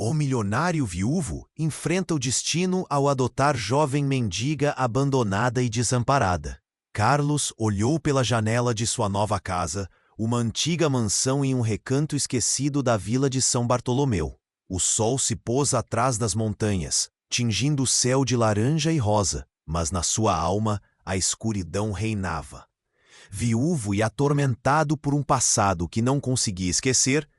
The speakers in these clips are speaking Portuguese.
O milionário viúvo enfrenta o destino ao adotar jovem mendiga abandonada e desamparada. Carlos olhou pela janela de sua nova casa, uma antiga mansão em um recanto esquecido da vila de São Bartolomeu. O sol se pôs atrás das montanhas, tingindo o céu de laranja e rosa, mas na sua alma a escuridão reinava. Viúvo e atormentado por um passado que não conseguia esquecer,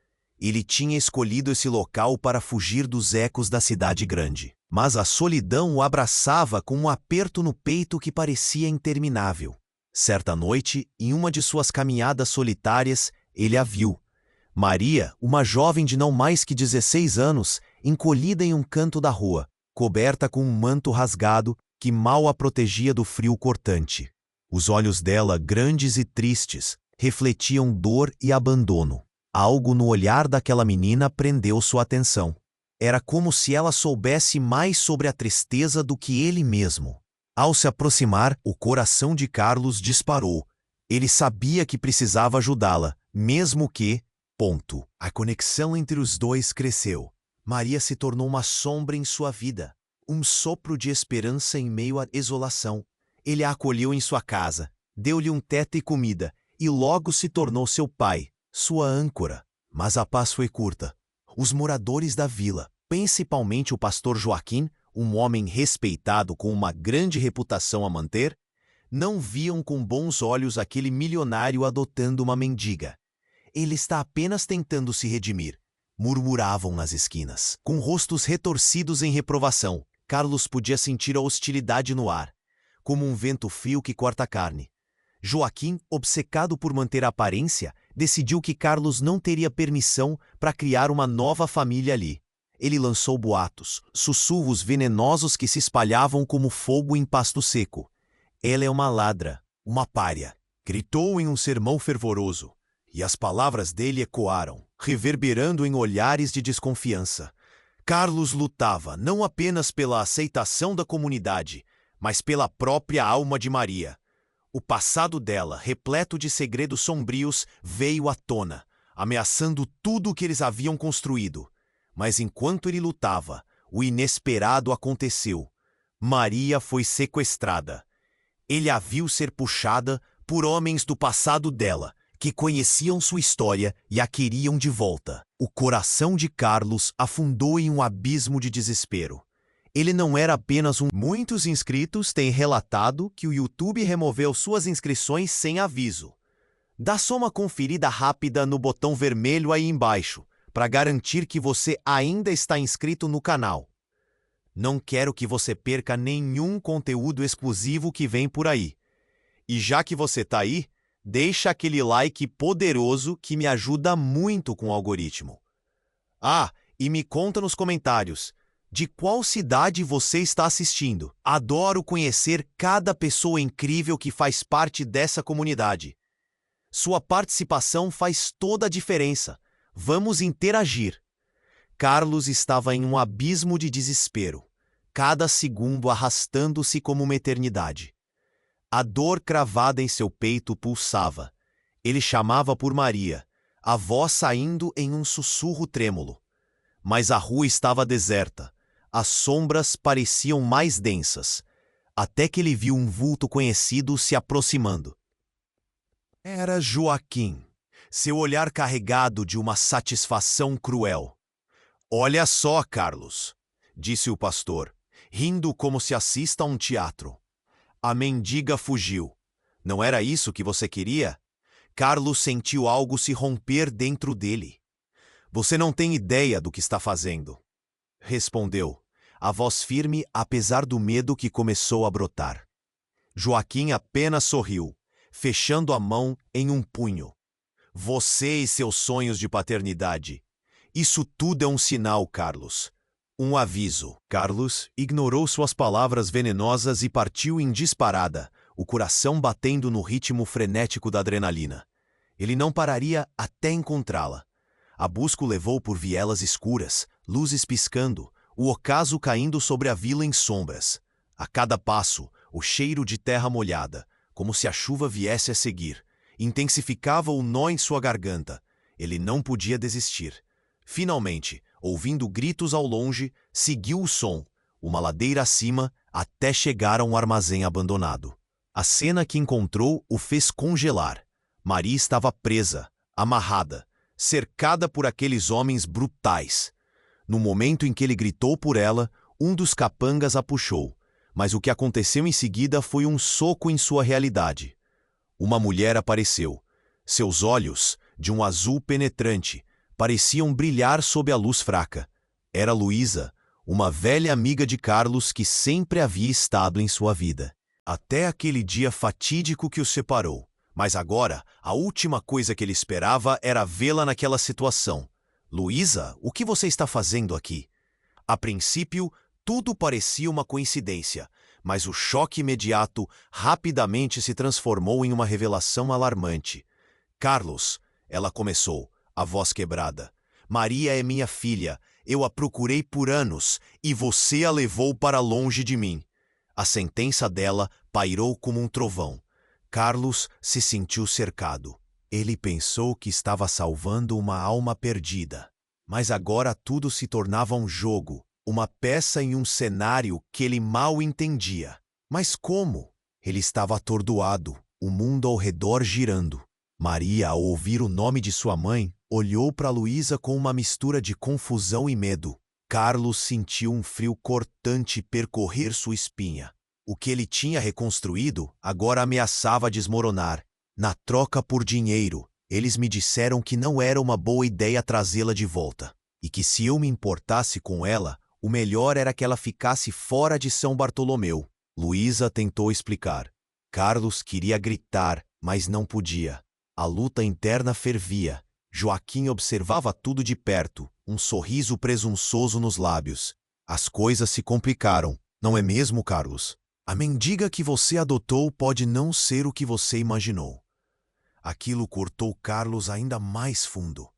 ele tinha escolhido esse local para fugir dos ecos da cidade grande. Mas a solidão o abraçava com um aperto no peito que parecia interminável. Certa noite, em uma de suas caminhadas solitárias, ele a viu. Maria, uma jovem de não mais que 16 anos, encolhida em um canto da rua, coberta com um manto rasgado que mal a protegia do frio cortante. Os olhos dela, grandes e tristes, refletiam dor e abandono. Algo no olhar daquela menina prendeu sua atenção. Era como se ela soubesse mais sobre a tristeza do que ele mesmo. Ao se aproximar, o coração de Carlos disparou. Ele sabia que precisava ajudá-la, mesmo que... A conexão entre os dois cresceu. Maria se tornou uma sombra em sua vida, um sopro de esperança em meio à desolação. Ele a acolheu em sua casa, deu-lhe um teto e comida, e logo se tornou seu pai, sua âncora. Mas a paz foi curta. Os moradores da vila, principalmente o pastor Joaquim, um homem respeitado com uma grande reputação a manter, não viam com bons olhos aquele milionário adotando uma mendiga. Ele está apenas tentando se redimir, murmuravam nas esquinas. Com rostos retorcidos em reprovação, Carlos podia sentir a hostilidade no ar, como um vento frio que corta a carne. Joaquim, obcecado por manter a aparência, decidiu que Carlos não teria permissão para criar uma nova família ali. Ele lançou boatos, sussurros venenosos que se espalhavam como fogo em pasto seco. Ela é uma ladra, uma pária, gritou em um sermão fervoroso, e as palavras dele ecoaram, reverberando em olhares de desconfiança. Carlos lutava não apenas pela aceitação da comunidade, mas pela própria alma de Maria. O passado dela, repleto de segredos sombrios, veio à tona, ameaçando tudo o que eles haviam construído. Mas enquanto ele lutava, o inesperado aconteceu. Maria foi sequestrada. Ele a viu ser puxada por homens do passado dela, que conheciam sua história e a queriam de volta. O coração de Carlos afundou em um abismo de desespero. Ele não era apenas um... Muitos inscritos têm relatado que o YouTube removeu suas inscrições sem aviso. Dá só uma conferida rápida no botão vermelho aí embaixo, para garantir que você ainda está inscrito no canal. Não quero que você perca nenhum conteúdo exclusivo que vem por aí. E já que você tá aí, deixa aquele like poderoso que me ajuda muito com o algoritmo. Ah, e me conta nos comentários, de qual cidade você está assistindo? Adoro conhecer cada pessoa incrível que faz parte dessa comunidade. Sua participação faz toda a diferença. Vamos interagir. Carlos estava em um abismo de desespero, cada segundo arrastando-se como uma eternidade. A dor cravada em seu peito pulsava. Ele chamava por Maria, a voz saindo em um sussurro trêmulo. Mas a rua estava deserta. As sombras pareciam mais densas, até que ele viu um vulto conhecido se aproximando. Era Joaquim, seu olhar carregado de uma satisfação cruel. Olha só, Carlos, disse o pastor, rindo como se assista a um teatro. A mendiga fugiu. Não era isso que você queria? Carlos sentiu algo se romper dentro dele. Você não tem ideia do que está fazendo, respondeu, a voz firme apesar do medo que começou a brotar. Joaquim apenas sorriu, fechando a mão em um punho. Você e seus sonhos de paternidade. Isso tudo é um sinal, Carlos. Um aviso. Carlos ignorou suas palavras venenosas e partiu em disparada, o coração batendo no ritmo frenético da adrenalina. Ele não pararia até encontrá-la. A busca o levou por vielas escuras, luzes piscando, o ocaso caindo sobre a vila em sombras. A cada passo, o cheiro de terra molhada, como se a chuva viesse a seguir, intensificava o nó em sua garganta. Ele não podia desistir. Finalmente, ouvindo gritos ao longe, seguiu o som, uma ladeira acima, até chegar a um armazém abandonado. A cena que encontrou o fez congelar. Maria estava presa, amarrada, cercada por aqueles homens brutais. No momento em que ele gritou por ela, um dos capangas a puxou, mas o que aconteceu em seguida foi um soco em sua realidade. Uma mulher apareceu. Seus olhos, de um azul penetrante, pareciam brilhar sob a luz fraca. Era Luísa, uma velha amiga de Carlos que sempre havia estado em sua vida. Até aquele dia fatídico que os separou. Mas agora, a última coisa que ele esperava era vê-la naquela situação. Luísa, o que você está fazendo aqui? A princípio, tudo parecia uma coincidência, mas o choque imediato rapidamente se transformou em uma revelação alarmante. Carlos, ela começou, a voz quebrada. Maria é minha filha, eu a procurei por anos e você a levou para longe de mim. A sentença dela pairou como um trovão. Carlos se sentiu cercado. Ele pensou que estava salvando uma alma perdida. Mas agora tudo se tornava um jogo, uma peça em um cenário que ele mal entendia. Mas como? Ele estava atordoado, o mundo ao redor girando. Maria, ao ouvir o nome de sua mãe, olhou para Luísa com uma mistura de confusão e medo. Carlos sentiu um frio cortante percorrer sua espinha. O que ele tinha reconstruído agora ameaçava desmoronar. Na troca por dinheiro, eles me disseram que não era uma boa ideia trazê-la de volta, e que se eu me importasse com ela, o melhor era que ela ficasse fora de São Bartolomeu. Luísa tentou explicar. Carlos queria gritar, mas não podia. A luta interna fervia. Joaquim observava tudo de perto, um sorriso presunçoso nos lábios. As coisas se complicaram, não é mesmo, Carlos? A mendiga que você adotou pode não ser o que você imaginou. Aquilo cortou Carlos ainda mais fundo.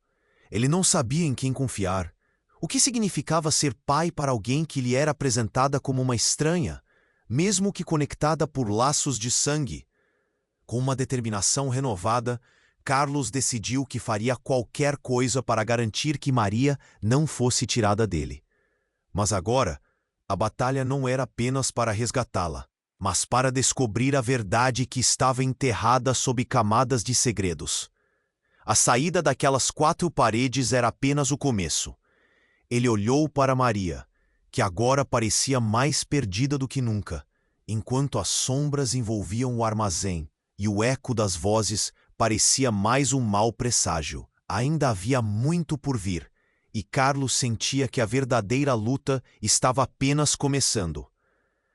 Ele não sabia em quem confiar. O que significava ser pai para alguém que lhe era apresentada como uma estranha, mesmo que conectada por laços de sangue? Com uma determinação renovada, Carlos decidiu que faria qualquer coisa para garantir que Maria não fosse tirada dele. Mas agora, a batalha não era apenas para resgatá-la, mas para descobrir a verdade que estava enterrada sob camadas de segredos. A saída daquelas 4 paredes era apenas o começo. Ele olhou para Maria, que agora parecia mais perdida do que nunca, enquanto as sombras envolviam o armazém e o eco das vozes parecia mais um mau presságio. Ainda havia muito por vir, e Carlos sentia que a verdadeira luta estava apenas começando.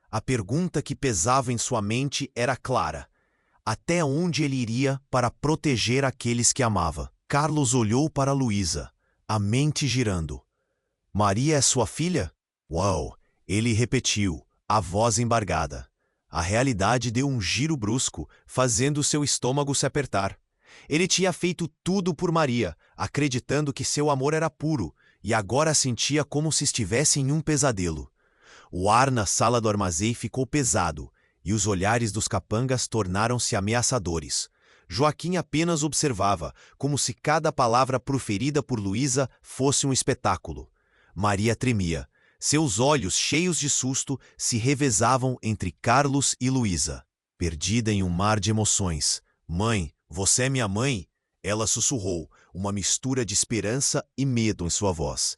A pergunta que pesava em sua mente era clara. Até onde ele iria para proteger aqueles que amava? Carlos olhou para Luísa, a mente girando. Maria é sua filha? Uau! Ele repetiu, a voz embargada. A realidade deu um giro brusco, fazendo seu estômago se apertar. Ele tinha feito tudo por Maria, acreditando que seu amor era puro, e agora sentia como se estivesse em um pesadelo. O ar na sala do armazém ficou pesado, e os olhares dos capangas tornaram-se ameaçadores. Joaquim apenas observava, como se cada palavra proferida por Luísa fosse um espetáculo. Maria tremia. Seus olhos, cheios de susto, se revezavam entre Carlos e Luísa. Perdida em um mar de emoções. Mãe, você é minha mãe? Ela sussurrou, uma mistura de esperança e medo em sua voz.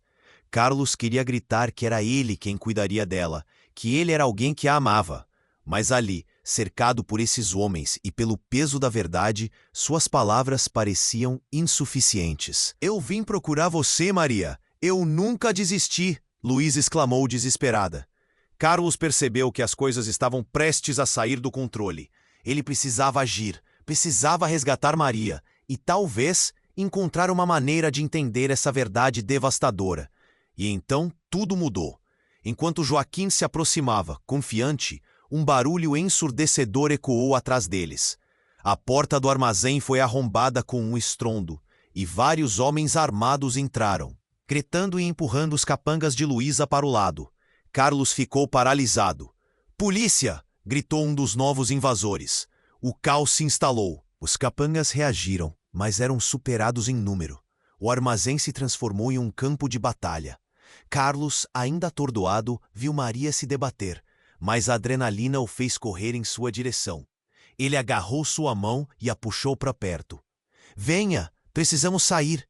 Carlos queria gritar que era ele quem cuidaria dela, que ele era alguém que a amava. Mas ali, cercado por esses homens e pelo peso da verdade, suas palavras pareciam insuficientes. Eu vim procurar você, Maria. Eu nunca desisti, Luísa exclamou desesperada. Carlos percebeu que as coisas estavam prestes a sair do controle. Ele precisava agir, precisava resgatar Maria e talvez encontrar uma maneira de entender essa verdade devastadora. E então tudo mudou. Enquanto Joaquim se aproximava, confiante, um barulho ensurdecedor ecoou atrás deles. A porta do armazém foi arrombada com um estrondo, e vários homens armados entraram, gritando e empurrando os capangas de Luísa para o lado. Carlos ficou paralisado. Polícia! Gritou um dos novos invasores. O caos se instalou. Os capangas reagiram, mas eram superados em número. O armazém se transformou em um campo de batalha. Carlos, ainda atordoado, viu Maria se debater, mas a adrenalina o fez correr em sua direção. Ele agarrou sua mão e a puxou para perto. Venha, precisamos sair.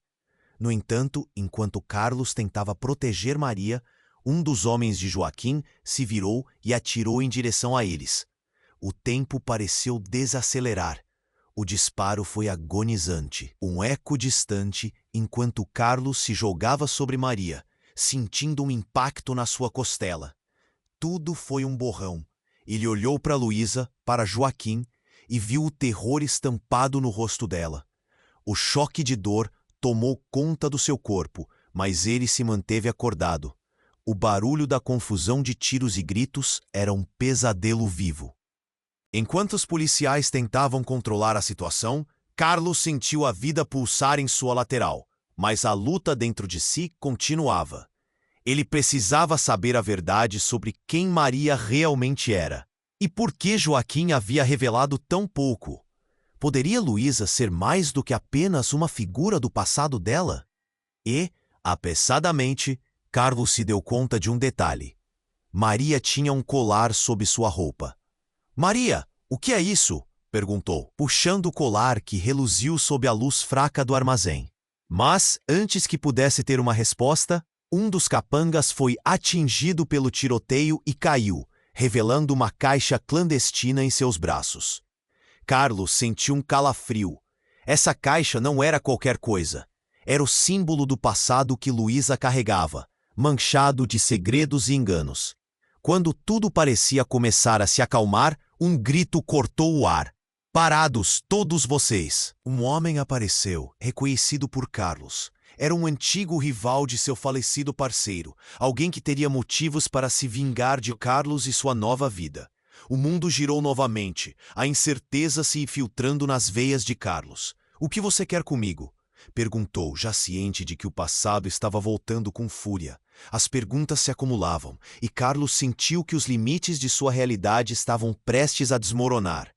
No entanto, enquanto Carlos tentava proteger Maria, um dos homens de Joaquim se virou e atirou em direção a eles. O tempo pareceu desacelerar. O disparo foi agonizante, um eco distante, enquanto Carlos se jogava sobre Maria, sentindo um impacto na sua costela. Tudo foi um borrão. Ele olhou para Luísa, para Joaquim, e viu o terror estampado no rosto dela. O choque de dor tomou conta do seu corpo, mas ele se manteve acordado. O barulho da confusão de tiros e gritos era um pesadelo vivo. Enquanto os policiais tentavam controlar a situação, Carlos sentiu a vida pulsar em sua lateral, mas a luta dentro de si continuava. Ele precisava saber a verdade sobre quem Maria realmente era. E por que Joaquim havia revelado tão pouco? Poderia Luísa ser mais do que apenas uma figura do passado dela? E, apressadamente, Carlos se deu conta de um detalhe. Maria tinha um colar sob sua roupa. Maria, o que é isso? Perguntou, puxando o colar que reluziu sob a luz fraca do armazém. Mas, antes que pudesse ter uma resposta, um dos capangas foi atingido pelo tiroteio e caiu, revelando uma caixa clandestina em seus braços. Carlos sentiu um calafrio. Essa caixa não era qualquer coisa. Era o símbolo do passado que Luísa carregava, manchado de segredos e enganos. Quando tudo parecia começar a se acalmar, um grito cortou o ar. Parados, todos vocês! Um homem apareceu, reconhecido por Carlos. Era um antigo rival de seu falecido parceiro, alguém que teria motivos para se vingar de Carlos e sua nova vida. O mundo girou novamente, a incerteza se infiltrando nas veias de Carlos. O que você quer comigo? Perguntou, já ciente de que o passado estava voltando com fúria. As perguntas se acumulavam, e Carlos sentiu que os limites de sua realidade estavam prestes a desmoronar.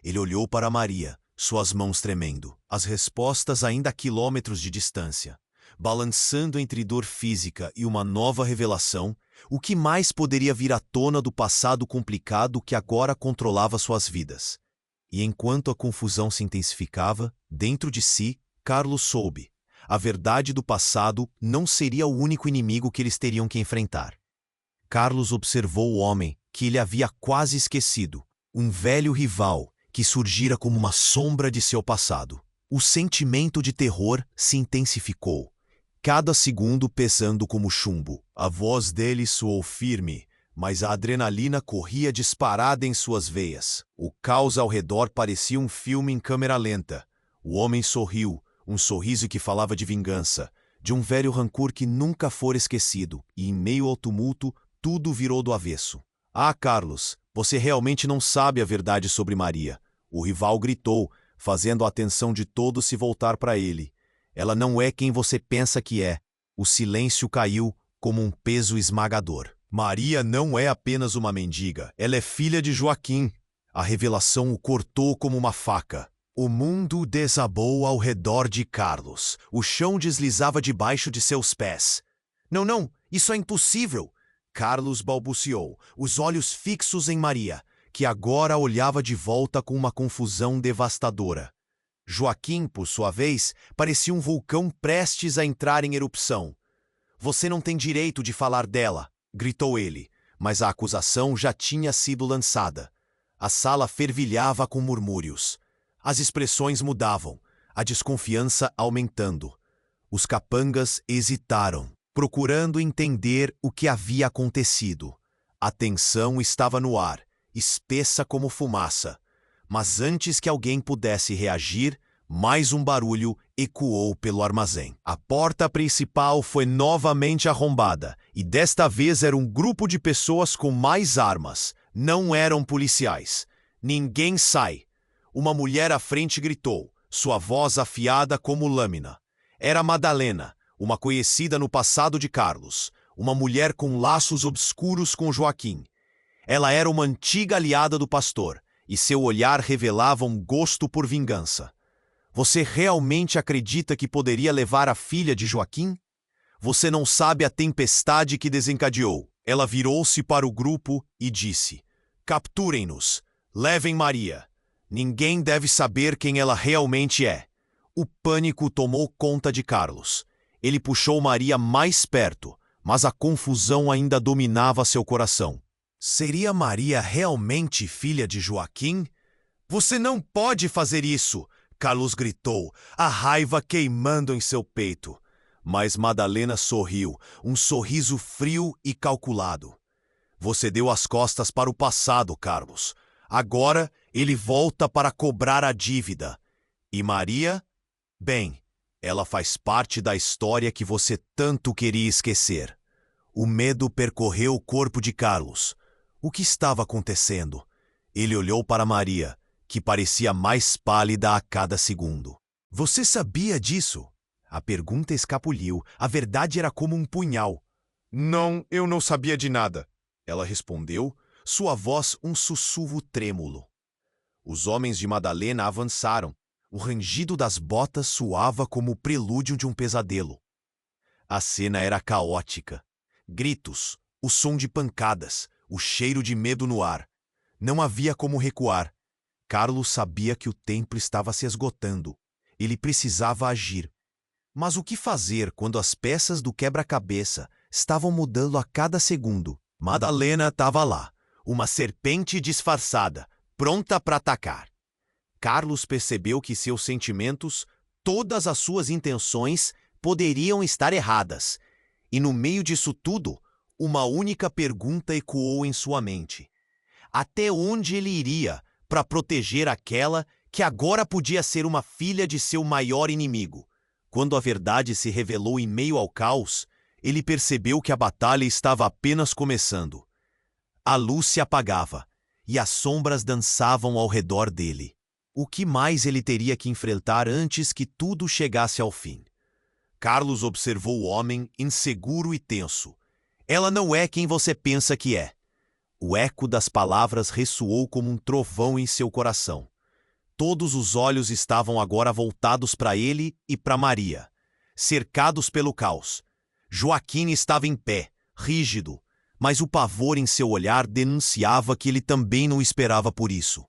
Ele olhou para Maria, suas mãos tremendo, as respostas ainda a quilômetros de distância. Balançando entre dor física e uma nova revelação, o que mais poderia vir à tona do passado complicado que agora controlava suas vidas? E enquanto a confusão se intensificava, dentro de si, Carlos soube. A verdade do passado não seria o único inimigo que eles teriam que enfrentar. Carlos observou o homem que ele havia quase esquecido, um velho rival que surgira como uma sombra de seu passado. O sentimento de terror se intensificou, cada segundo pesando como chumbo. A voz dele soou firme, mas a adrenalina corria disparada em suas veias. O caos ao redor parecia um filme em câmera lenta. O homem sorriu, um sorriso que falava de vingança, de um velho rancor que nunca fora esquecido, e em meio ao tumulto, tudo virou do avesso. Ah, Carlos, você realmente não sabe a verdade sobre Maria. O rival gritou, fazendo a atenção de todos se voltar para ele. Ela não é quem você pensa que é. O silêncio caiu como um peso esmagador. Maria não é apenas uma mendiga, ela é filha de Joaquim. A revelação o cortou como uma faca. O mundo desabou ao redor de Carlos. O chão deslizava debaixo de seus pés. Não, isso é impossível! Carlos balbuciou, os olhos fixos em Maria, que agora olhava de volta com uma confusão devastadora. Joaquim, por sua vez, parecia um vulcão prestes a entrar em erupção. Você não tem direito de falar dela, gritou ele, mas a acusação já tinha sido lançada. A sala fervilhava com murmúrios. As expressões mudavam, a desconfiança aumentando. Os capangas hesitaram, procurando entender o que havia acontecido. A tensão estava no ar, espessa como fumaça. Mas antes que alguém pudesse reagir, mais um barulho ecoou pelo armazém. A porta principal foi novamente arrombada, e desta vez era um grupo de pessoas com mais armas. Não eram policiais. Ninguém sai. Uma mulher à frente gritou, sua voz afiada como lâmina. Era Madalena, uma conhecida no passado de Carlos, uma mulher com laços obscuros com Joaquim. Ela era uma antiga aliada do pastor, e seu olhar revelava um gosto por vingança. Você realmente acredita que poderia levar a filha de Joaquim? Você não sabe a tempestade que desencadeou. Ela virou-se para o grupo e disse: capturem-nos. Levem Maria. Ninguém deve saber quem ela realmente é. O pânico tomou conta de Carlos. Ele puxou Maria mais perto, mas a confusão ainda dominava seu coração. Seria Maria realmente filha de Joaquim? Você não pode fazer isso! Carlos gritou, a raiva queimando em seu peito. Mas Madalena sorriu, um sorriso frio e calculado. Você deu as costas para o passado, Carlos. Agora ele volta para cobrar a dívida. E Maria? Bem, ela faz parte da história que você tanto queria esquecer. O medo percorreu o corpo de Carlos. O que estava acontecendo? Ele olhou para Maria, que parecia mais pálida a cada segundo. Você sabia disso? A pergunta escapuliu. A verdade era como um punhal. Não, eu não sabia de nada. Ela respondeu, sua voz um sussurro trêmulo. Os homens de Madalena avançaram. O rangido das botas soava como o prelúdio de um pesadelo. A cena era caótica. Gritos, o som de pancadas, o cheiro de medo no ar. Não havia como recuar. Carlos sabia que o tempo estava se esgotando. Ele precisava agir. Mas o que fazer quando as peças do quebra-cabeça estavam mudando a cada segundo? Madalena estava lá, uma serpente disfarçada, pronta para atacar. Carlos percebeu que seus sentimentos, todas as suas intenções, poderiam estar erradas. E no meio disso tudo, uma única pergunta ecoou em sua mente. Até onde ele iria para proteger aquela que agora podia ser uma filha de seu maior inimigo? Quando a verdade se revelou em meio ao caos, ele percebeu que a batalha estava apenas começando. A luz se apagava e as sombras dançavam ao redor dele. O que mais ele teria que enfrentar antes que tudo chegasse ao fim? Carlos observou o homem inseguro e tenso. Ela não é quem você pensa que é. O eco das palavras ressoou como um trovão em seu coração. Todos os olhos estavam agora voltados para ele e para Maria, cercados pelo caos. Joaquim estava em pé, rígido, mas o pavor em seu olhar denunciava que ele também não esperava por isso.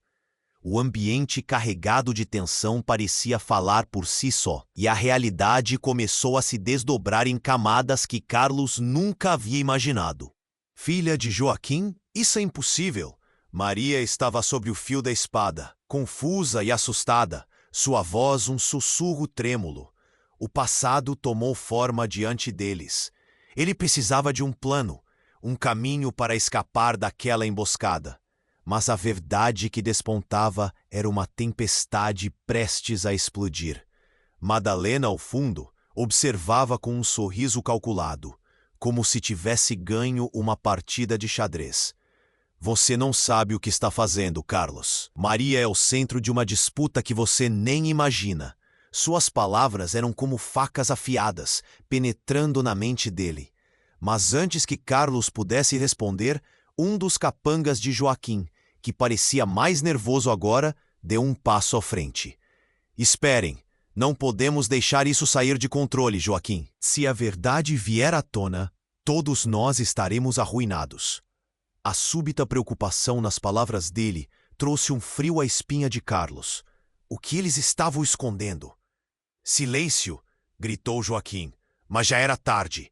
O ambiente carregado de tensão parecia falar por si só, e a realidade começou a se desdobrar em camadas que Carlos nunca havia imaginado. Filha de Joaquim? Isso é impossível. Maria estava sobre o fio da espada, confusa e assustada, sua voz um sussurro trêmulo. O passado tomou forma diante deles. Ele precisava de um plano, um caminho para escapar daquela emboscada. Mas a verdade que despontava era uma tempestade prestes a explodir. Madalena, ao fundo, observava com um sorriso calculado, como se tivesse ganho uma partida de xadrez. Você não sabe o que está fazendo, Carlos. Maria é o centro de uma disputa que você nem imagina. Suas palavras eram como facas afiadas, penetrando na mente dele. Mas antes que Carlos pudesse responder, um dos capangas de Joaquim, que parecia mais nervoso agora, deu um passo à frente. Esperem, não podemos deixar isso sair de controle, Joaquim. Se a verdade vier à tona, todos nós estaremos arruinados. A súbita preocupação nas palavras dele trouxe um frio à espinha de Carlos. O que eles estavam escondendo? Silêncio! Gritou Joaquim, mas já era tarde.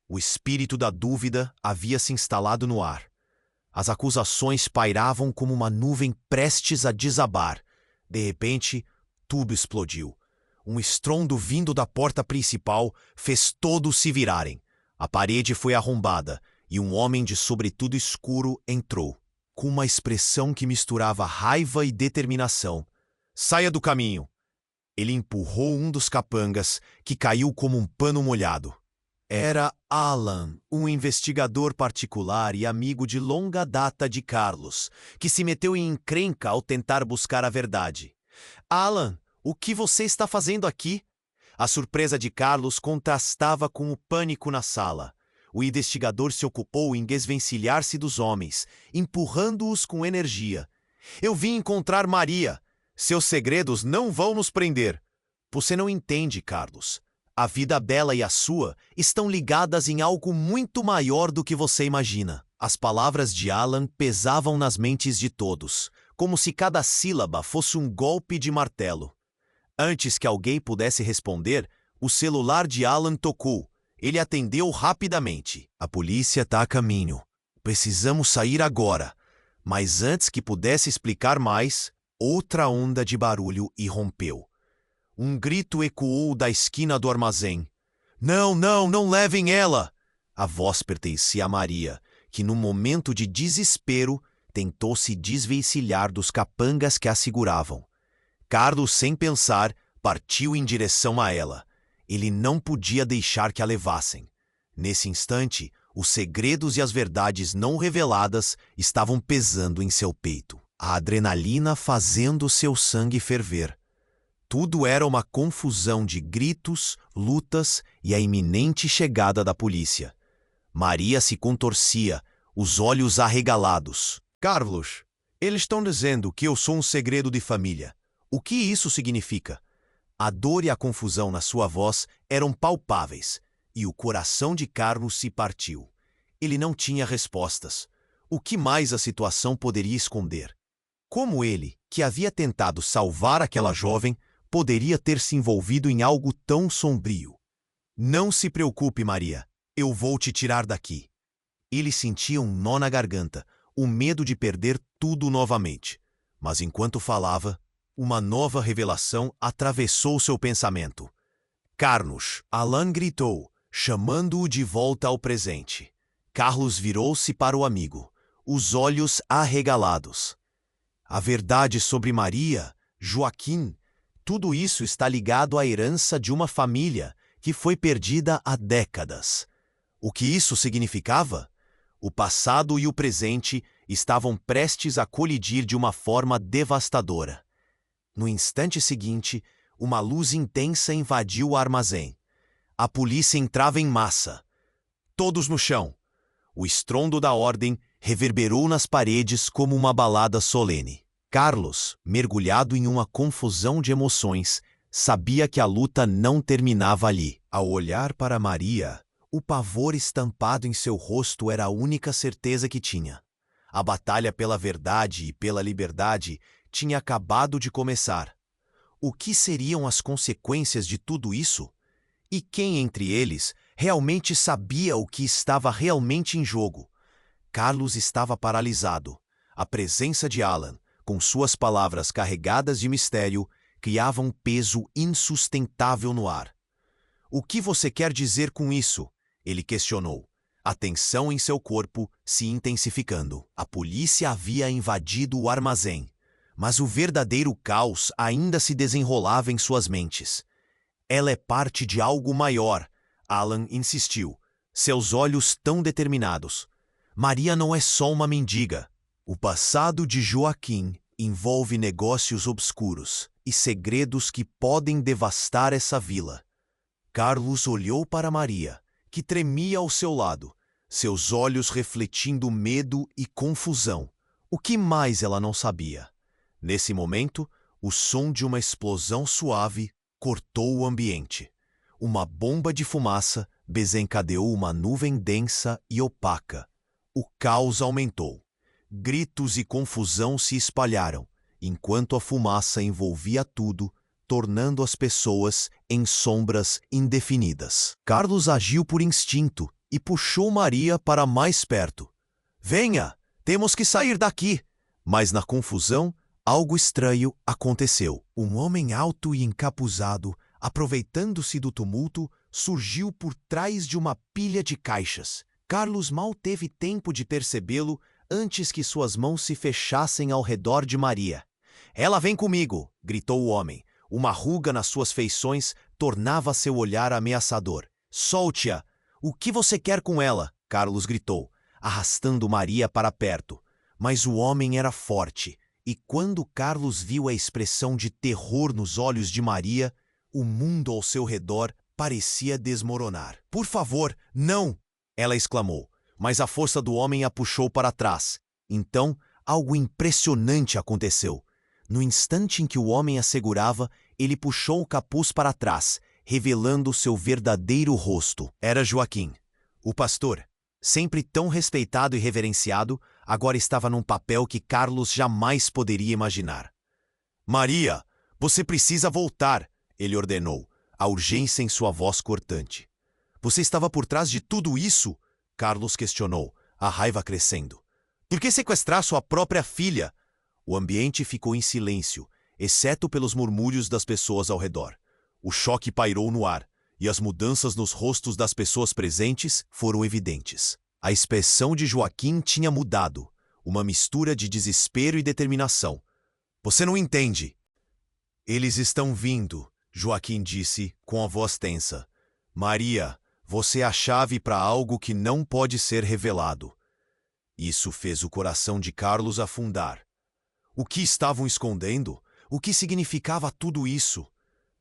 O espírito da dúvida havia se instalado no ar. As acusações pairavam como uma nuvem prestes a desabar. De repente, tudo explodiu. Um estrondo vindo da porta principal fez todos se virarem. A parede foi arrombada e um homem de sobretudo escuro entrou, com uma expressão que misturava raiva e determinação. Saia do caminho! Ele empurrou um dos capangas, que caiu como um pano molhado. Era Alan, um investigador particular e amigo de longa data de Carlos, que se meteu em encrenca ao tentar buscar a verdade. Alan, o que você está fazendo aqui? A surpresa de Carlos contrastava com o pânico na sala. O investigador se ocupou em desvencilhar-se dos homens, empurrando-os com energia. Eu vim encontrar Maria. Seus segredos não vão nos prender. Você não entende, Carlos. A vida dela e a sua estão ligadas em algo muito maior do que você imagina. As palavras de Alan pesavam nas mentes de todos, como se cada sílaba fosse um golpe de martelo. Antes que alguém pudesse responder, o celular de Alan tocou. Ele atendeu rapidamente. A polícia está a caminho. Precisamos sair agora. Mas antes que pudesse explicar mais, outra onda de barulho irrompeu. Um grito ecoou da esquina do armazém. Não, não, não levem ela! A voz pertencia a Maria, que num momento de desespero tentou se desvencilhar dos capangas que a seguravam. Carlos, sem pensar, partiu em direção a ela. Ele não podia deixar que a levassem. Nesse instante, os segredos e as verdades não reveladas estavam pesando em seu peito, a adrenalina fazendo seu sangue ferver. Tudo era uma confusão de gritos, lutas e a iminente chegada da polícia. Maria se contorcia, os olhos arregalados. Carlos, eles estão dizendo que eu sou um segredo de família. O que isso significa? A dor e a confusão na sua voz eram palpáveis, e o coração de Carlos se partiu. Ele não tinha respostas. O que mais a situação poderia esconder? Como ele, que havia tentado salvar aquela jovem, poderia ter se envolvido em algo tão sombrio? Não se preocupe, Maria. Eu vou te tirar daqui. Ele sentia um nó na garganta, o medo de perder tudo novamente. Mas enquanto falava, uma nova revelação atravessou seu pensamento. Carlos, Alan gritou, chamando-o de volta ao presente. Carlos virou-se para o amigo, os olhos arregalados. A verdade sobre Maria, Joaquim, tudo isso está ligado à herança de uma família que foi perdida há décadas. O que isso significava? O passado e o presente estavam prestes a colidir de uma forma devastadora. No instante seguinte, uma luz intensa invadiu o armazém. A polícia entrava em massa. Todos no chão. O estrondo da ordem reverberou nas paredes como uma balada solene. Carlos, mergulhado em uma confusão de emoções, sabia que a luta não terminava ali. Ao olhar para Maria, o pavor estampado em seu rosto era a única certeza que tinha. A batalha pela verdade e pela liberdade tinha acabado de começar. O que seriam as consequências de tudo isso? E quem entre eles realmente sabia o que estava realmente em jogo? Carlos estava paralisado. A presença de Alan, com suas palavras carregadas de mistério, criava um peso insustentável no ar. O que você quer dizer com isso? Ele questionou. A tensão em seu corpo se intensificando. A polícia havia invadido o armazém, mas o verdadeiro caos ainda se desenrolava em suas mentes. Ela é parte de algo maior, Alan insistiu, seus olhos tão determinados. Maria não é só uma mendiga. O passado de Joaquim envolve negócios obscuros e segredos que podem devastar essa vila. Carlos olhou para Maria, que tremia ao seu lado, seus olhos refletindo medo e confusão. O que mais ela não sabia? Nesse momento, o som de uma explosão suave cortou o ambiente. Uma bomba de fumaça desencadeou uma nuvem densa e opaca. O caos aumentou. Gritos e confusão se espalharam, enquanto a fumaça envolvia tudo, tornando as pessoas em sombras indefinidas. Carlos agiu por instinto e puxou Maria para mais perto. Venha, temos que sair daqui. Mas na confusão, algo estranho aconteceu. Um homem alto e encapuzado, aproveitando-se do tumulto, surgiu por trás de uma pilha de caixas. Carlos mal teve tempo de percebê-lo antes que suas mãos se fechassem ao redor de Maria. Ela vem comigo, gritou o homem. Uma ruga nas suas feições tornava seu olhar ameaçador. Solte-a! O que você quer com ela? Carlos gritou, arrastando Maria para perto. Mas o homem era forte, e quando Carlos viu a expressão de terror nos olhos de Maria, o mundo ao seu redor parecia desmoronar. Por favor, não! Ela exclamou, mas a força do homem a puxou para trás. Então, algo impressionante aconteceu. No instante em que o homem a segurava, ele puxou o capuz para trás, revelando seu verdadeiro rosto. Era Joaquim, o pastor. Sempre tão respeitado e reverenciado, agora estava num papel que Carlos jamais poderia imaginar. Maria, você precisa voltar, ele ordenou, a urgência em sua voz cortante. Você estava por trás de tudo isso? Carlos questionou, a raiva crescendo. Por que sequestrar sua própria filha? O ambiente ficou em silêncio, exceto pelos murmúrios das pessoas ao redor. O choque pairou no ar, e as mudanças nos rostos das pessoas presentes foram evidentes. A expressão de Joaquim tinha mudado, uma mistura de desespero e determinação. Você não entende. Eles estão vindo, Joaquim disse, com a voz tensa. Maria, você é a chave para algo que não pode ser revelado. Isso fez o coração de Carlos afundar. O que estavam escondendo? O que significava tudo isso?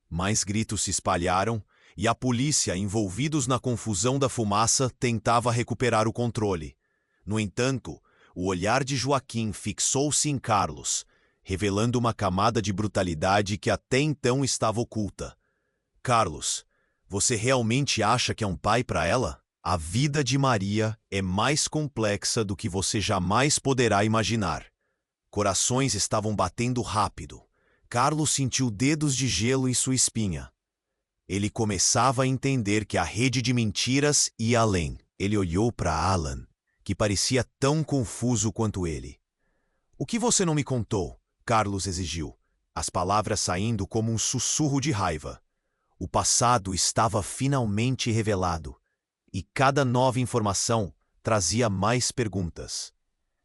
Mais gritos se espalharam, e a polícia, envolvidos na confusão da fumaça, tentava recuperar o controle. No entanto, o olhar de Joaquim fixou-se em Carlos, revelando uma camada de brutalidade que até então estava oculta. Carlos, você realmente acha que é um pai para ela? A vida de Maria é mais complexa do que você jamais poderá imaginar. Corações estavam batendo rápido. Carlos sentiu dedos de gelo em sua espinha. Ele começava a entender que a rede de mentiras ia além. Ele olhou para Alan, que parecia tão confuso quanto ele. O que você não me contou? Carlos exigiu, as palavras saindo como um sussurro de raiva. O passado estava finalmente revelado, e cada nova informação trazia mais perguntas.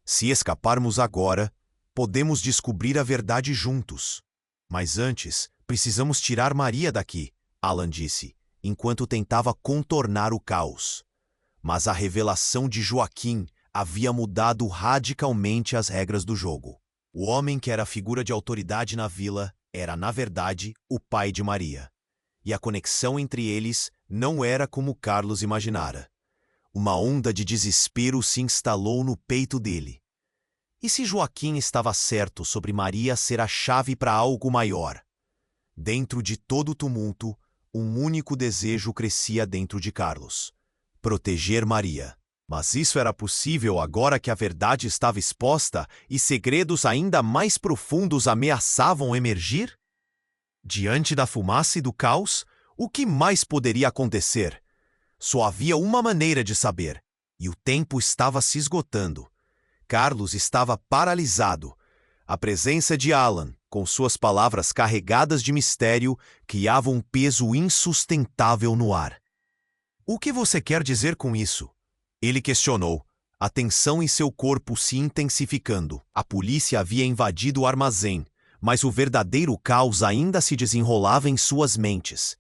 Se escaparmos agora, podemos descobrir a verdade juntos. Mas antes, precisamos tirar Maria daqui, Alan disse, enquanto tentava contornar o caos. Mas a revelação de Joaquim havia mudado radicalmente as regras do jogo. O homem que era a figura de autoridade na vila era, na verdade, o pai de Maria. E a conexão entre eles não era como Carlos imaginara. Uma onda de desespero se instalou no peito dele. E se Joaquim estava certo sobre Maria ser a chave para algo maior? Dentro de todo o tumulto, um único desejo crescia dentro de Carlos: proteger Maria. Mas isso era possível agora que a verdade estava exposta e segredos ainda mais profundos ameaçavam emergir? Diante da fumaça e do caos, o que mais poderia acontecer? Só havia uma maneira de saber, e o tempo estava se esgotando. Carlos estava paralisado. A presença de Alan, com suas palavras carregadas de mistério, criava um peso insustentável no ar. O que você quer dizer com isso? Ele questionou, a tensão em seu corpo se intensificando. A polícia havia invadido o armazém, mas o verdadeiro caos ainda se desenrolava em suas mentes.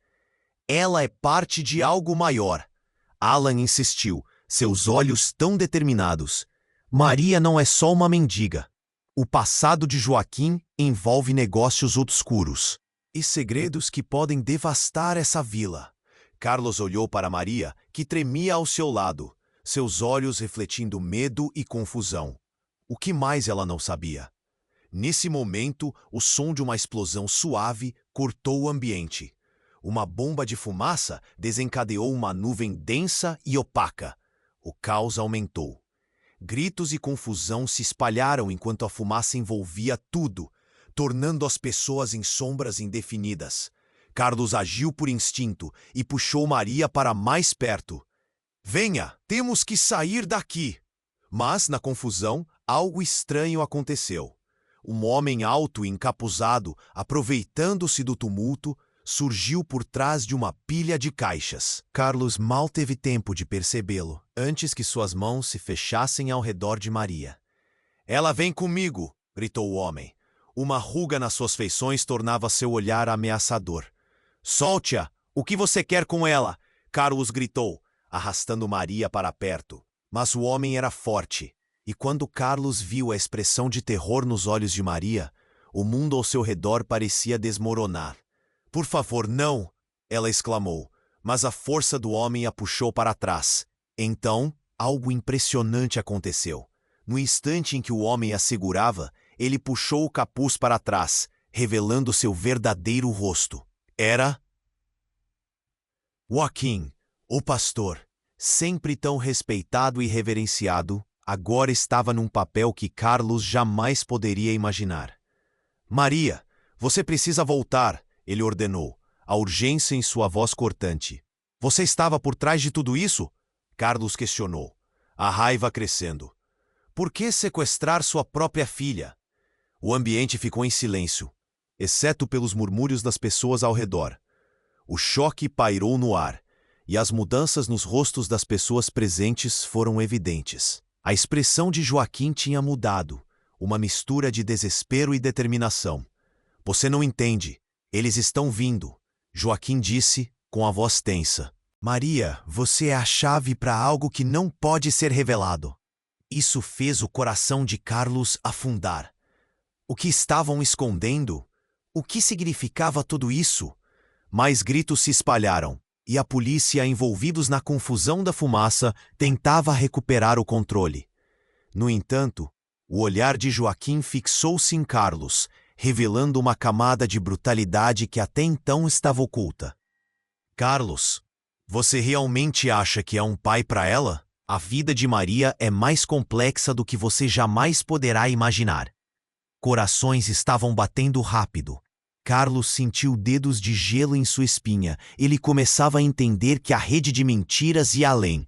Ela é parte de algo maior. Alan insistiu, seus olhos tão determinados. Maria não é só uma mendiga. O passado de Joaquim envolve negócios obscuros e segredos que podem devastar essa vila. Carlos olhou para Maria, que tremia ao seu lado, seus olhos refletindo medo e confusão. O que mais ela não sabia? Nesse momento, o som de uma explosão suave cortou o ambiente. Uma bomba de fumaça desencadeou uma nuvem densa e opaca. O caos aumentou. Gritos e confusão se espalharam enquanto a fumaça envolvia tudo, tornando as pessoas em sombras indefinidas. Carlos agiu por instinto e puxou Maria para mais perto. Venha, temos que sair daqui! Mas, na confusão, algo estranho aconteceu. Um homem alto e encapuzado, aproveitando-se do tumulto, surgiu por trás de uma pilha de caixas. Carlos mal teve tempo de percebê-lo, antes que suas mãos se fechassem ao redor de Maria. Ela vem comigo, gritou o homem. Uma ruga nas suas feições tornava seu olhar ameaçador. Solte-a! O que você quer com ela? Carlos gritou, arrastando Maria para perto. Mas o homem era forte, e quando Carlos viu a expressão de terror nos olhos de Maria, o mundo ao seu redor parecia desmoronar. Por favor, não! Ela exclamou, mas a força do homem a puxou para trás. Então, algo impressionante aconteceu. No instante em que o homem a segurava, ele puxou o capuz para trás, revelando seu verdadeiro rosto. Era Joaquim, o pastor, sempre tão respeitado e reverenciado, agora estava num papel que Carlos jamais poderia imaginar. Maria, você precisa voltar, ele ordenou, a urgência em sua voz cortante. Você estava por trás de tudo isso? Carlos questionou, a raiva crescendo. Por que sequestrar sua própria filha? O ambiente ficou em silêncio, exceto pelos murmúrios das pessoas ao redor. O choque pairou no ar, e as mudanças nos rostos das pessoas presentes foram evidentes. A expressão de Joaquim tinha mudado, uma mistura de desespero e determinação. Você não entende. Eles estão vindo, Joaquim disse, com a voz tensa. Maria, você é a chave para algo que não pode ser revelado. Isso fez o coração de Carlos afundar. O que estavam escondendo? O que significava tudo isso? Mais gritos se espalharam, e a polícia, envolvidos na confusão da fumaça, tentava recuperar o controle. No entanto, o olhar de Joaquim fixou-se em Carlos, revelando uma camada de brutalidade que até então estava oculta. Carlos, você realmente acha que é um pai para ela? A vida de Maria é mais complexa do que você jamais poderá imaginar. Corações estavam batendo rápido. Carlos sentiu dedos de gelo em sua espinha. Ele começava a entender que a rede de mentiras ia além.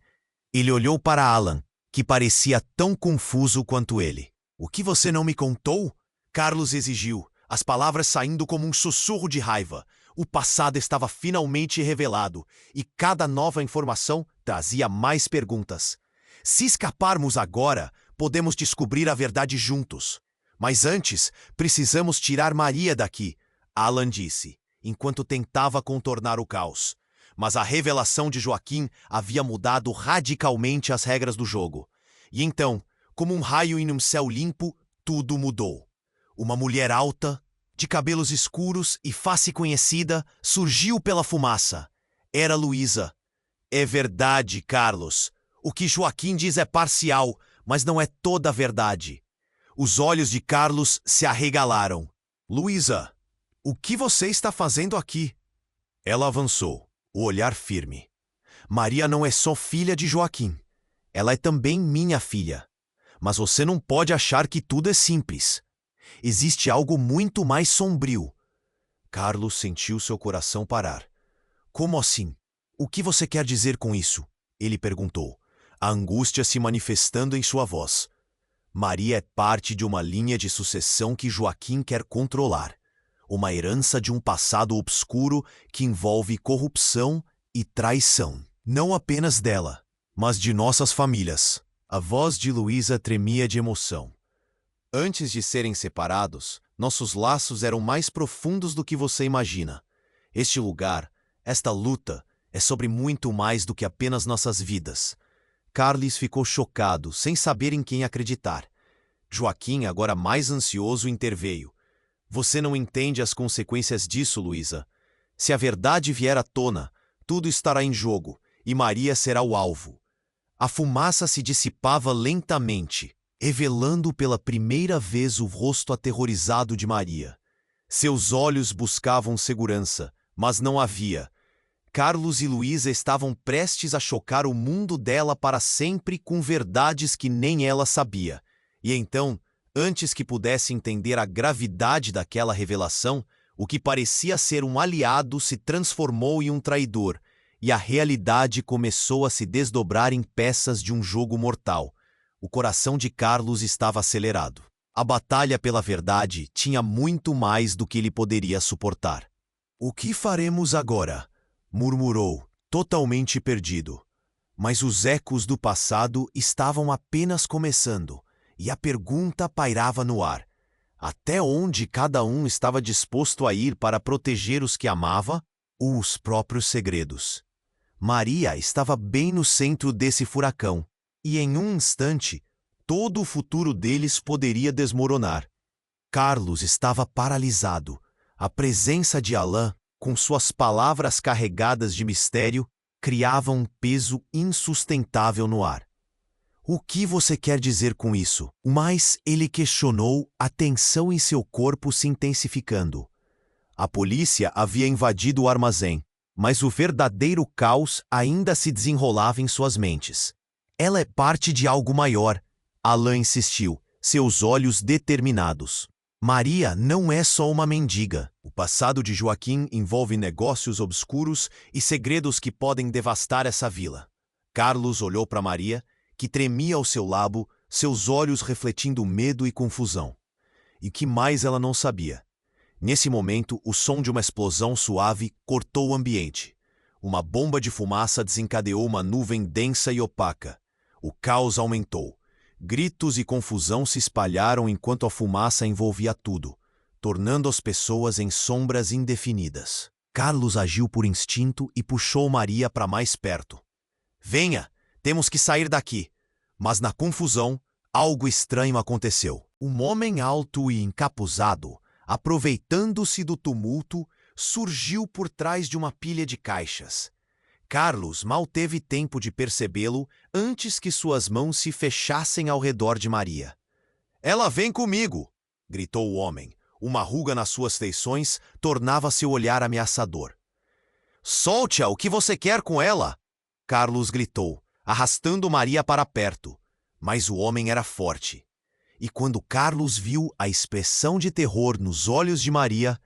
Ele olhou para Alan, que parecia tão confuso quanto ele. O que você não me contou? Carlos exigiu, as palavras saindo como um sussurro de raiva. O passado estava finalmente revelado, e cada nova informação trazia mais perguntas. Se escaparmos agora, podemos descobrir a verdade juntos. Mas antes, precisamos tirar Maria daqui, Alan disse, enquanto tentava contornar o caos. Mas a revelação de Joaquim havia mudado radicalmente as regras do jogo. E então, como um raio em um céu limpo, tudo mudou. Uma mulher alta, de cabelos escuros e face conhecida, surgiu pela fumaça. Era Luísa. É verdade, Carlos. O que Joaquim diz é parcial, mas não é toda a verdade. Os olhos de Carlos se arregalaram. Luísa, o que você está fazendo aqui? Ela avançou, o olhar firme. Maria não é só filha de Joaquim. Ela é também minha filha. Mas você não pode achar que tudo é simples. Existe algo muito mais sombrio. Carlos sentiu seu coração parar. Como assim? O que você quer dizer com isso? Ele perguntou, a angústia se manifestando em sua voz. Maria é parte de uma linha de sucessão que Joaquim quer controlar. Uma herança de um passado obscuro que envolve corrupção e traição. Não apenas dela, mas de nossas famílias. A voz de Luísa tremia de emoção. Antes de serem separados, nossos laços eram mais profundos do que você imagina. Este lugar, esta luta, é sobre muito mais do que apenas nossas vidas. Carlos ficou chocado, sem saber em quem acreditar. Joaquim, agora mais ansioso, interveio. Você não entende as consequências disso, Luísa. Se a verdade vier à tona, tudo estará em jogo, e Maria será o alvo. A fumaça se dissipava lentamente, revelando pela primeira vez o rosto aterrorizado de Maria. Seus olhos buscavam segurança, mas não havia. Carlos e Luísa estavam prestes a chocar o mundo dela para sempre com verdades que nem ela sabia. E então, antes que pudesse entender a gravidade daquela revelação, o que parecia ser um aliado se transformou em um traidor, e a realidade começou a se desdobrar em peças de um jogo mortal. O coração de Carlos estava acelerado. A batalha pela verdade tinha muito mais do que ele poderia suportar. O que faremos agora? Murmurou, totalmente perdido. Mas os ecos do passado estavam apenas começando, e a pergunta pairava no ar. Até onde cada um estava disposto a ir para proteger os que amava ou os próprios segredos? Maria estava bem no centro desse furacão, e em um instante, todo o futuro deles poderia desmoronar. Carlos estava paralisado. A presença de Alain, com suas palavras carregadas de mistério, criava um peso insustentável no ar. O que você quer dizer com isso? Mas ele questionou, a tensão em seu corpo se intensificando. A polícia havia invadido o armazém, mas o verdadeiro caos ainda se desenrolava em suas mentes. Ela é parte de algo maior, Alain insistiu, seus olhos determinados. Maria não é só uma mendiga. O passado de Joaquim envolve negócios obscuros e segredos que podem devastar essa vila. Carlos olhou para Maria, que tremia ao seu lado, seus olhos refletindo medo e confusão. E que mais ela não sabia? Nesse momento, o som de uma explosão suave cortou o ambiente. Uma bomba de fumaça desencadeou uma nuvem densa e opaca. O caos aumentou. Gritos e confusão se espalharam enquanto a fumaça envolvia tudo, tornando as pessoas em sombras indefinidas. Carlos agiu por instinto e puxou Maria para mais perto. Venha, temos que sair daqui. Mas na confusão, algo estranho aconteceu. Um homem alto e encapuzado, aproveitando-se do tumulto, surgiu por trás de uma pilha de caixas. Carlos mal teve tempo de percebê-lo antes que suas mãos se fechassem ao redor de Maria. "Ela vem comigo!" gritou o homem. Uma ruga nas suas feições tornava seu olhar ameaçador. "Solte-a! O que você quer com ela?" Carlos gritou, arrastando Maria para perto. Mas o homem era forte. E quando Carlos viu a expressão de terror nos olhos de Maria,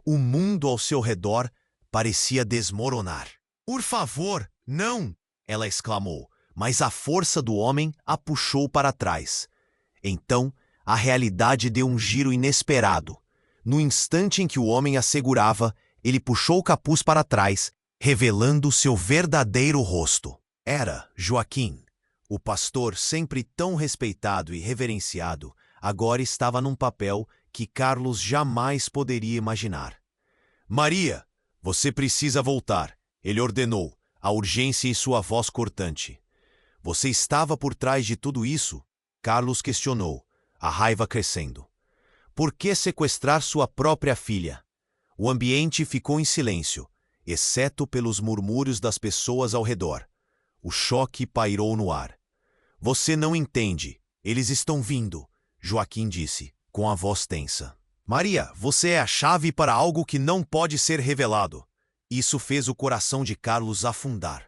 o mundo ao seu redor parecia desmoronar. "Por favor, não!" ela exclamou, mas a força do homem a puxou para trás. Então, a realidade deu um giro inesperado. No instante em que o homem a segurava, ele puxou o capuz para trás, revelando seu verdadeiro rosto. Era Joaquim. O pastor, sempre tão respeitado e reverenciado, agora estava num papel que Carlos jamais poderia imaginar. "Maria, você precisa voltar", ele ordenou, a urgência em sua voz cortante. "Você estava por trás de tudo isso?" Carlos questionou, a raiva crescendo. "Por que sequestrar sua própria filha?" O ambiente ficou em silêncio, exceto pelos murmúrios das pessoas ao redor. O choque pairou no ar. "Você não entende. Eles estão vindo", Joaquim disse, com a voz tensa. "Maria, você é a chave para algo que não pode ser revelado." Isso fez o coração de Carlos afundar.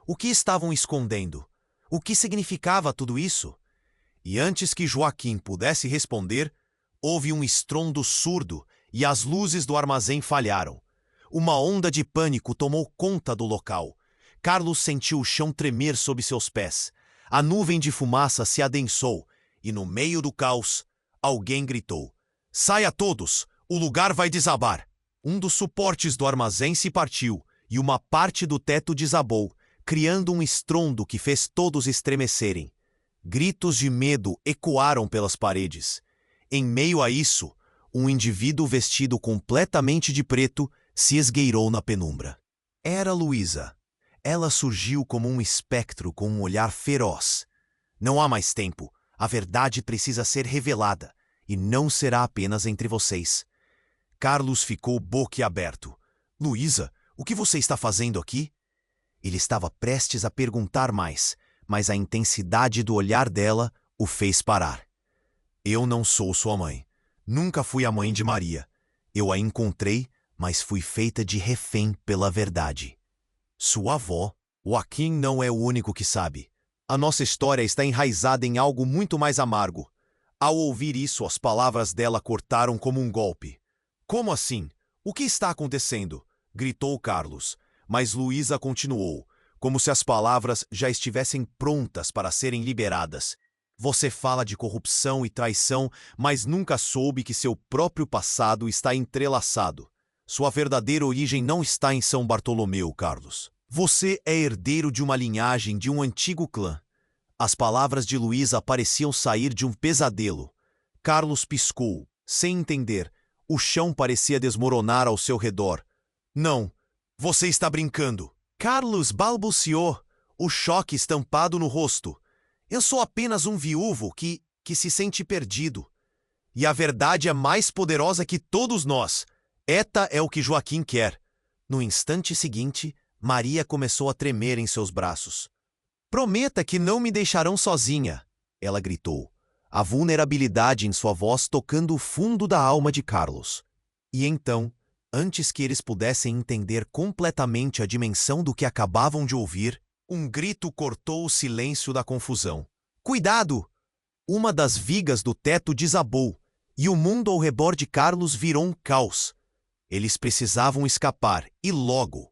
O que estavam escondendo? O que significava tudo isso? E antes que Joaquim pudesse responder, houve um estrondo surdo e as luzes do armazém falharam. Uma onda de pânico tomou conta do local. Carlos sentiu o chão tremer sob seus pés. A nuvem de fumaça se adensou e, no meio do caos, alguém gritou: "Saia todos! O lugar vai desabar!" Um dos suportes do armazém se partiu e uma parte do teto desabou, criando um estrondo que fez todos estremecerem. Gritos de medo ecoaram pelas paredes. Em meio a isso, um indivíduo vestido completamente de preto se esgueirou na penumbra. Era Luísa. Ela surgiu como um espectro com um olhar feroz. "Não há mais tempo. A verdade precisa ser revelada, e não será apenas entre vocês." Carlos ficou boquiaberto. "Luísa, o que você está fazendo aqui?" Ele estava prestes a perguntar mais, mas a intensidade do olhar dela o fez parar. "Eu não sou sua mãe. Nunca fui a mãe de Maria. Eu a encontrei, mas fui feita de refém pela verdade." "Sua avó?" "Joaquim não é o único que sabe. A nossa história está enraizada em algo muito mais amargo." Ao ouvir isso, as palavras dela cortaram como um golpe. "Como assim? O que está acontecendo?" gritou Carlos, mas Luísa continuou, como se as palavras já estivessem prontas para serem liberadas. "Você fala de corrupção e traição, mas nunca soube que seu próprio passado está entrelaçado. Sua verdadeira origem não está em São Bartolomeu, Carlos. Você é herdeiro de uma linhagem de um antigo clã." As palavras de Luísa pareciam sair de um pesadelo. Carlos piscou, sem entender. O chão parecia desmoronar ao seu redor. "Não, você está brincando." Carlos balbuciou, o choque estampado no rosto. "Eu sou apenas um viúvo que se sente perdido. E a verdade é mais poderosa que todos nós. Eta é o que Joaquim quer." No instante seguinte, Maria começou a tremer em seus braços. "Prometa que não me deixarão sozinha", ela gritou, a vulnerabilidade em sua voz tocando o fundo da alma de Carlos. E então, Antes que eles pudessem entender completamente a dimensão do que acabavam de ouvir, um grito cortou o silêncio da confusão. Cuidado! Uma das vigas do teto desabou, e o mundo ao redor de Carlos virou um caos. Eles precisavam escapar, e logo.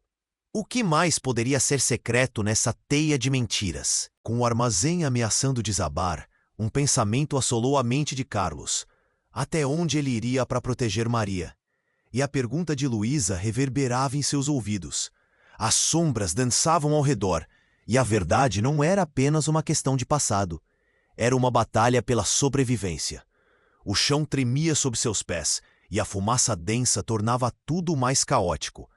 O que mais poderia ser secreto nessa teia de mentiras? Com o armazém ameaçando desabar, um pensamento assolou a mente de Carlos. Até onde ele iria para proteger Maria? E a pergunta de Luísa reverberava em seus ouvidos. As sombras dançavam ao redor, e a verdade não era apenas uma questão de passado. Era uma batalha pela sobrevivência. O chão tremia sob seus pés, e a fumaça densa tornava tudo mais caótico.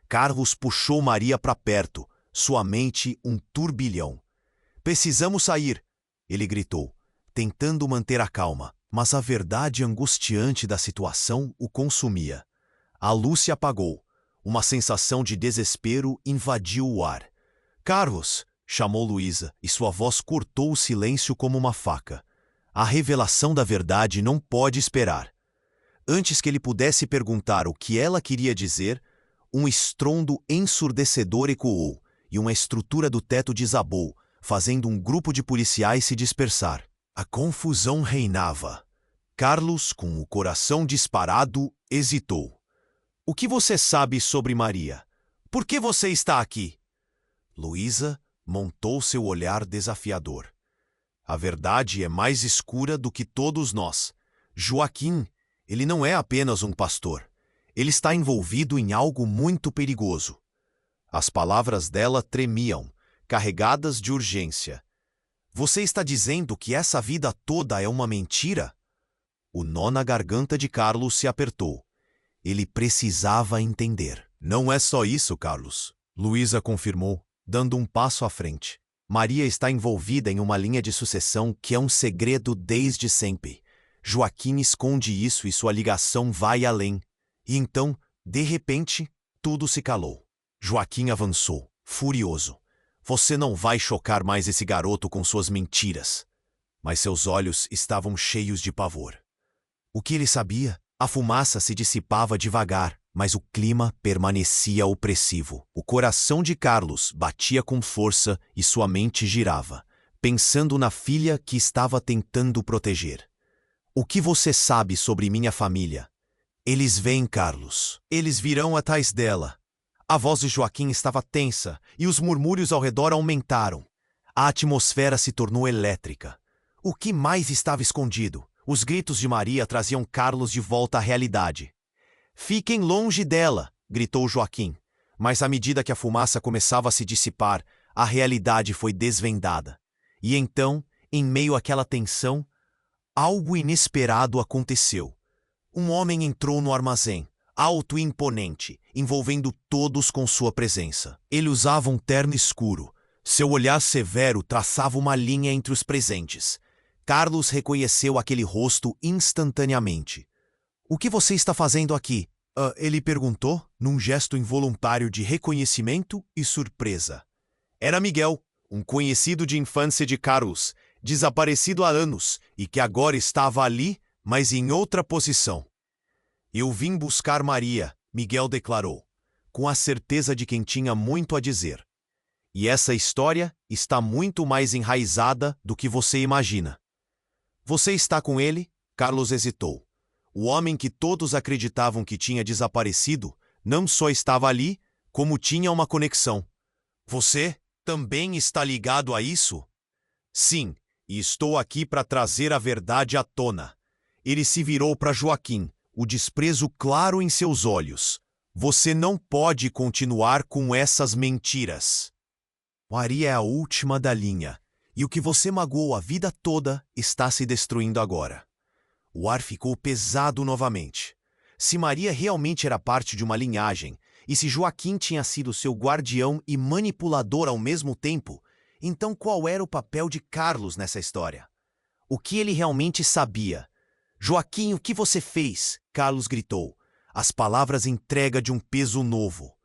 Carlos puxou Maria para perto, sua mente um turbilhão. Precisamos sair, ele gritou, tentando manter a calma, mas a verdade angustiante da situação o consumia. A luz se apagou. Uma sensação de desespero invadiu o ar. Carlos, chamou Luísa, e sua voz cortou o silêncio como uma faca. A revelação da verdade não pode esperar. Antes que ele pudesse perguntar o que ela queria dizer, um estrondo ensurdecedor ecoou, e uma estrutura do teto desabou, fazendo um grupo de policiais se dispersar. A confusão reinava. Carlos, com o coração disparado, hesitou. O que você sabe sobre Maria? Por que você está aqui? Luísa montou seu olhar desafiador. A verdade é mais escura do que todos nós. Joaquim, ele não é apenas um pastor. Ele está envolvido em algo muito perigoso. As palavras dela tremiam, carregadas de urgência. Você está dizendo que essa vida toda é uma mentira? O nó na garganta de Carlos se apertou. Ele precisava entender. Não é só isso, Carlos, Luísa confirmou, dando um passo à frente. Maria está envolvida em uma linha de sucessão que é um segredo desde sempre. Joaquim esconde isso e sua ligação vai além. E então, de repente, tudo se calou. Joaquim avançou, furioso. Você não vai chocar mais esse garoto com suas mentiras. Mas seus olhos estavam cheios de pavor. O que ele sabia? A fumaça se dissipava devagar, mas o clima permanecia opressivo. O coração de Carlos batia com força e sua mente girava, pensando na filha que estava tentando proteger. O que você sabe sobre minha família? Eles vêm, Carlos. Eles virão atrás dela. A voz de Joaquim estava tensa e os murmúrios ao redor aumentaram. A atmosfera se tornou elétrica. O que mais estava escondido? Os gritos de Maria traziam Carlos de volta à realidade. Fiquem longe dela, gritou Joaquim. Mas à medida que a fumaça começava a se dissipar, a realidade foi desvendada. E então, em meio àquela tensão, algo inesperado aconteceu. Um homem entrou no armazém, alto e imponente, envolvendo todos com sua presença. Ele usava um terno escuro. Seu olhar severo traçava uma linha entre os presentes. Carlos reconheceu aquele rosto instantaneamente. O que você está fazendo aqui? Ele perguntou, num gesto involuntário de reconhecimento e surpresa. Era Miguel, um conhecido de infância de Carlos, desaparecido há anos e que agora estava ali, mas em outra posição. Eu vim buscar Maria, Miguel declarou, com a certeza de quem tinha muito a dizer. E essa história está muito mais enraizada do que você imagina. Você está com ele? Carlos hesitou. O homem que todos acreditavam que tinha desaparecido não só estava ali, como tinha uma conexão. Você também está ligado a isso? Sim, e estou aqui para trazer a verdade à tona. Ele se virou para Joaquim, o desprezo claro em seus olhos. Você não pode continuar com essas mentiras. Maria é a última da linha, e o que você magoou a vida toda está se destruindo agora. O ar ficou pesado novamente. Se Maria realmente era parte de uma linhagem, e se Joaquim tinha sido seu guardião e manipulador ao mesmo tempo, então qual era o papel de Carlos nessa história? O que ele realmente sabia? Joaquim, o que você fez? Carlos gritou. As palavras entrega de um peso novo.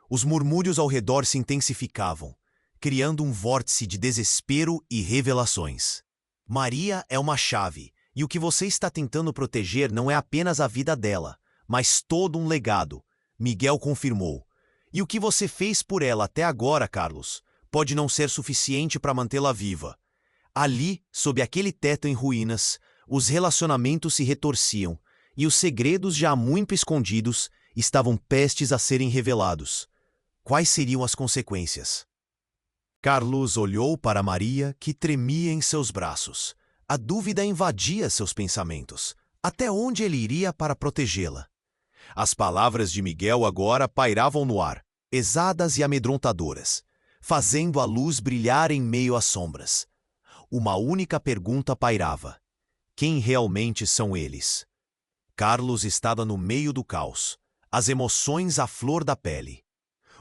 Os murmúrios ao redor se intensificavam, criando um vórtice de desespero e revelações. Maria é uma chave. E o que você está tentando proteger não é apenas a vida dela, mas todo um legado. Miguel confirmou. E o que você fez por ela até agora, Carlos, pode não ser suficiente para mantê-la viva. Ali, sob aquele teto em ruínas, os relacionamentos se retorciam e os segredos já há muito escondidos estavam prestes a serem revelados. Quais seriam as consequências? Carlos olhou para Maria, que tremia em seus braços. A dúvida invadia seus pensamentos. Até onde ele iria para protegê-la? As palavras de Miguel agora pairavam no ar, pesadas e amedrontadoras, fazendo a luz brilhar em meio às sombras. Uma única pergunta pairava: quem realmente são eles? Carlos estava no meio do caos, as emoções à flor da pele.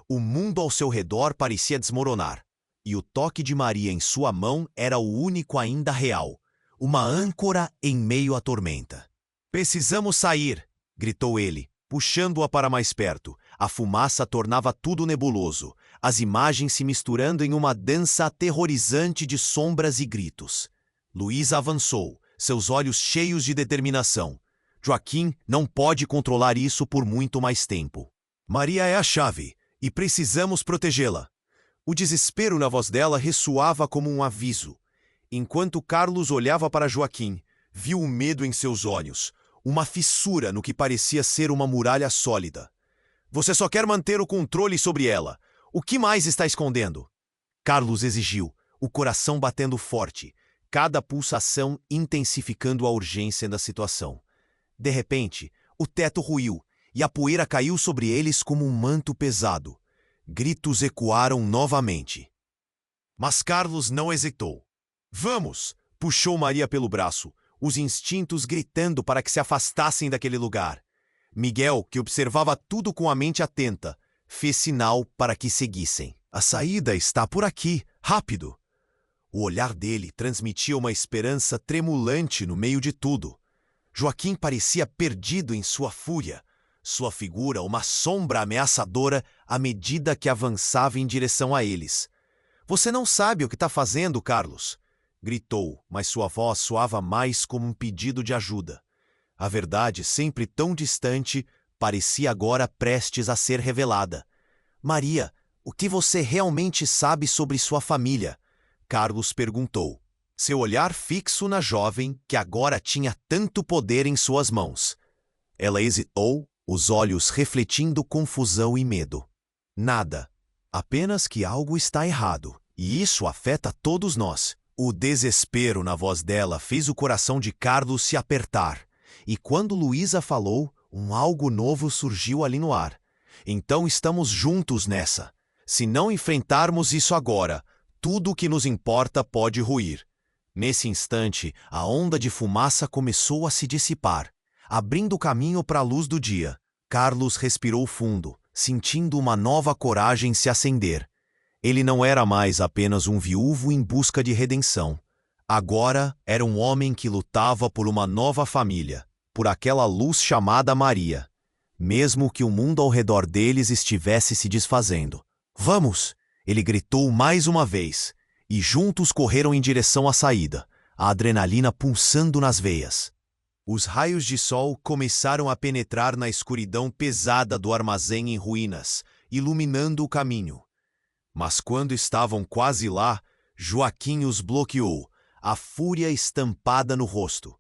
O mundo ao seu redor parecia desmoronar, e o toque de Maria em sua mão era o único ainda real, uma âncora em meio à tormenta. Precisamos sair, gritou ele, puxando-a para mais perto. A fumaça tornava tudo nebuloso, as imagens se misturando em uma dança aterrorizante de sombras e gritos. Luísa avançou, seus olhos cheios de determinação. Joaquim não pode controlar isso por muito mais tempo. Maria é a chave, e precisamos protegê-la. O desespero na voz dela ressoava como um aviso. Enquanto Carlos olhava para Joaquim, viu o medo em seus olhos, uma fissura no que parecia ser uma muralha sólida. Você só quer manter o controle sobre ela. O que mais está escondendo? Carlos exigiu, o coração batendo forte, cada pulsação intensificando a urgência da situação. De repente, o teto ruiu e a poeira caiu sobre eles como um manto pesado. Gritos ecoaram novamente. Mas Carlos não hesitou. Vamos! Puxou Maria pelo braço, os instintos gritando para que se afastassem daquele lugar. Miguel, que observava tudo com a mente atenta, fez sinal para que seguissem. A saída está por aqui, rápido! O olhar dele transmitia uma esperança tremulante no meio de tudo. Joaquim parecia perdido em sua fúria, sua figura uma sombra ameaçadora à medida que avançava em direção a eles. Você não sabe o que está fazendo, Carlos, gritou, mas sua voz soava mais como um pedido de ajuda. A verdade, sempre tão distante, parecia agora prestes a ser revelada. Maria, o que você realmente sabe sobre sua família? Carlos perguntou, seu olhar fixo na jovem que agora tinha tanto poder em suas mãos. Ela hesitou, os olhos refletindo confusão e medo. Nada. Apenas que algo está errado, e isso afeta todos nós. O desespero na voz dela fez o coração de Carlos se apertar, e quando Luísa falou, algo novo surgiu ali no ar. Então estamos juntos nessa. Se não enfrentarmos isso agora, tudo o que nos importa pode ruir. Nesse instante, a onda de fumaça começou a se dissipar, abrindo caminho para a luz do dia. Carlos respirou fundo, sentindo uma nova coragem se acender. Ele não era mais apenas um viúvo em busca de redenção. Agora era um homem que lutava por uma nova família, por aquela luz chamada Maria, mesmo que o mundo ao redor deles estivesse se desfazendo. Vamos! Ele gritou mais uma vez, e juntos correram em direção à saída, a adrenalina pulsando nas veias. Os raios de sol começaram a penetrar na escuridão pesada do armazém em ruínas, iluminando o caminho. Mas quando estavam quase lá, Joaquim os bloqueou, a fúria estampada no rosto.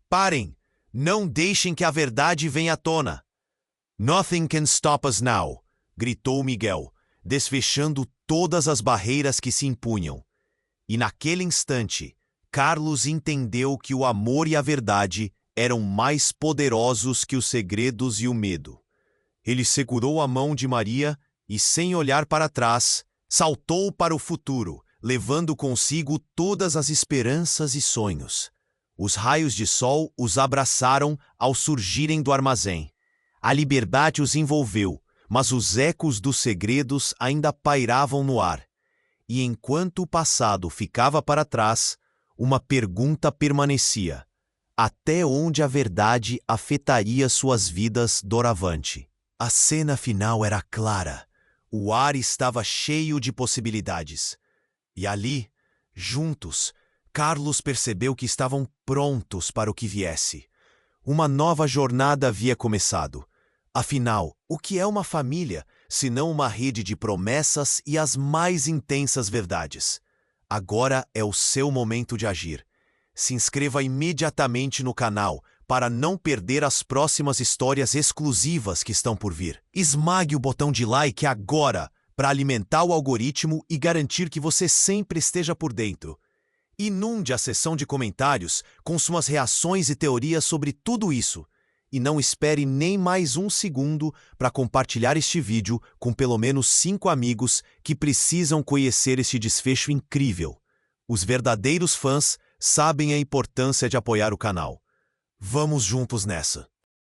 Parem! Não deixem que a verdade venha à tona! Nothing can stop us now! Gritou Miguel, desfechando todas as barreiras que se impunham. E naquele instante, Carlos entendeu que o amor e a verdade eram mais poderosos que os segredos e o medo. Ele segurou a mão de Maria e, sem olhar para trás, saltou para o futuro, levando consigo todas as esperanças e sonhos. Os raios de sol os abraçaram ao surgirem do armazém. A liberdade os envolveu, mas os ecos dos segredos ainda pairavam no ar. E enquanto o passado ficava para trás, uma pergunta permanecia: até onde a verdade afetaria suas vidas doravante? A cena final era clara. O ar estava cheio de possibilidades. E ali, juntos, Carlos percebeu que estavam prontos para o que viesse. Uma nova jornada havia começado. Afinal, o que é uma família, se não uma rede de promessas e as mais intensas verdades? Agora é o seu momento de agir. Se inscreva imediatamente no canal para não perder as próximas histórias exclusivas que estão por vir. Esmague o botão de like agora para alimentar o algoritmo e garantir que você sempre esteja por dentro. Inunde a seção de comentários com suas reações e teorias sobre tudo isso. E não espere nem mais um segundo para compartilhar este vídeo com pelo menos 5 amigos que precisam conhecer este desfecho incrível. Os verdadeiros fãs sabem a importância de apoiar o canal. Vamos juntos nessa!